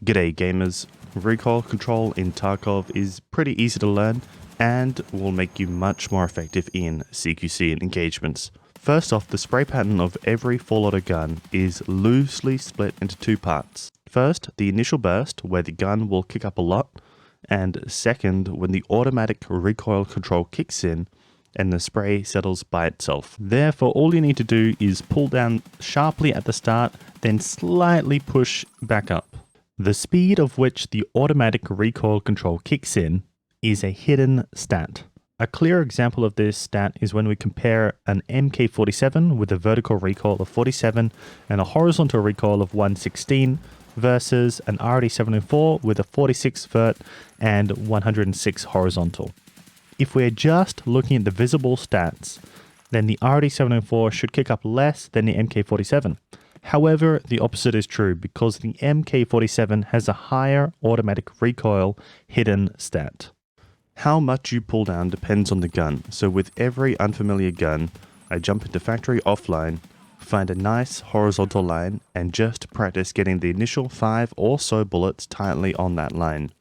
G'day gamers, recoil control in Tarkov is pretty easy to learn and will make you much more effective in CQC engagements. First off, the spray pattern of every full auto gun is loosely split into two parts. First, the initial burst where the gun will kick up a lot, and second, when the automatic recoil control kicks in and the spray settles by itself. Therefore, all you need to do is pull down sharply at the start, then slightly push back up. The speed of which the automatic recoil control kicks in is a hidden stat. A clear example of this stat is when we compare an MK47 with a vertical recoil of 47 and a horizontal recoil of 116 versus an RD704 with a 46 vert and 106 horizontal. If we're just looking at the visible stats, then the RD704 should kick up less than the MK47. However, the opposite is true because the MK47 has a higher automatic recoil hidden stat. How much you pull down depends on the gun, so with every unfamiliar gun, I jump into factory offline, find a nice horizontal line, and just practice getting the initial 5 or so bullets tightly on that line.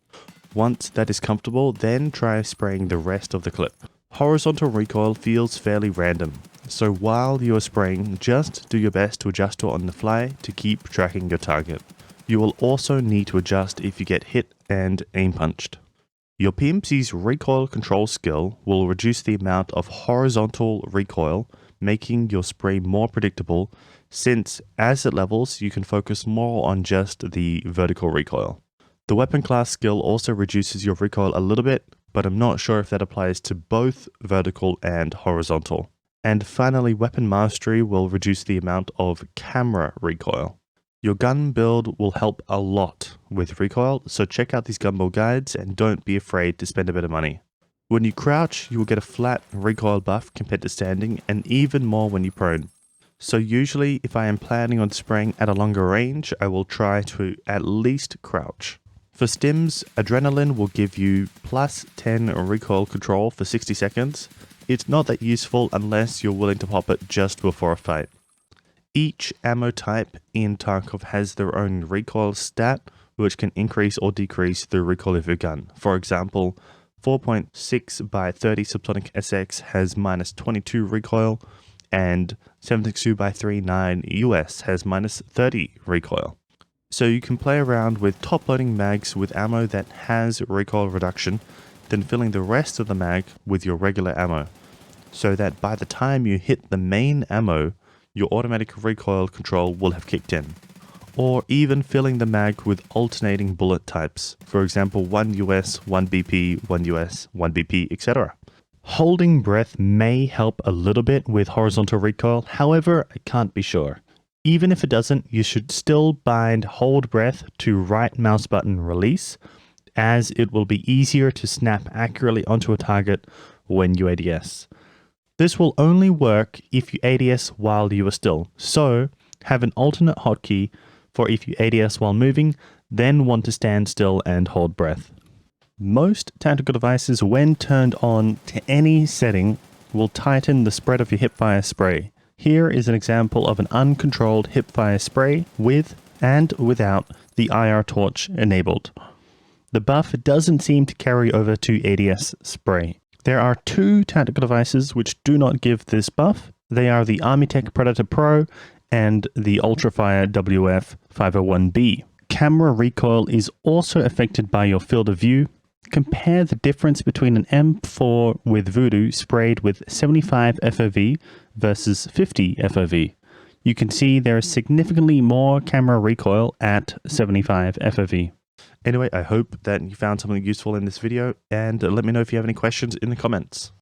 Once that is comfortable, then try spraying the rest of the clip. Horizontal recoil feels fairly random, so while you are spraying, just do your best to adjust it on the fly to keep tracking your target. You will also need to adjust if you get hit and aim punched. Your PMC's recoil control skill will reduce the amount of horizontal recoil, making your spray more predictable, since as it levels, you can focus more on just the vertical recoil. The weapon class skill also reduces your recoil a little bit, but I'm not sure if that applies to both vertical and horizontal. And finally, weapon mastery will reduce the amount of camera recoil. Your gun build will help a lot with recoil, so check out these gun build guides and don't be afraid to spend a bit of money. When you crouch, you will get a flat recoil buff compared to standing, and even more when you prone. So usually, if I am planning on spraying at a longer range, I will try to at least crouch. For Stims, Adrenaline will give you plus 10 recoil control for 60 seconds. It's not that useful unless you're willing to pop it just before a fight. Each ammo type in Tarkov has their own recoil stat, which can increase or decrease the recoil of your gun. For example, 4.6 by 30 Subsonic SX has minus 22 recoil, and 762 by 39 US has minus 30 recoil. So you can play around with top-loading mags with ammo that has recoil reduction, then filling the rest of the mag with your regular ammo, so that by the time you hit the main ammo, your automatic recoil control will have kicked in. Or even filling the mag with alternating bullet types, for example 1 US, 1 BP, 1 US, 1 BP, etc. Holding breath may help a little bit with horizontal recoil, however, I can't be sure. Even if it doesn't, you should still bind hold breath to right mouse button release, as it will be easier to snap accurately onto a target when you ADS. This will only work if you ADS while you are still, so have an alternate hotkey for if you ADS while moving, then want to stand still and hold breath. Most tactical devices, when turned on to any setting, will tighten the spread of your Hipfire spray. Here is an example of an uncontrolled Hipfire spray with and without the IR torch enabled. The buff doesn't seem to carry over to ADS spray. There are two tactical devices which do not give this buff. They are the Armitech Predator Pro and the Ultrafire WF501B. Camera recoil is also affected by your field of view. Compare the difference between an M4 with Voodoo sprayed with 75 FOV versus 50 FOV. You can see there is significantly more camera recoil at 75 FOV. Anyway, I hope that you found something useful in this video, and let me know if you have any questions in the comments.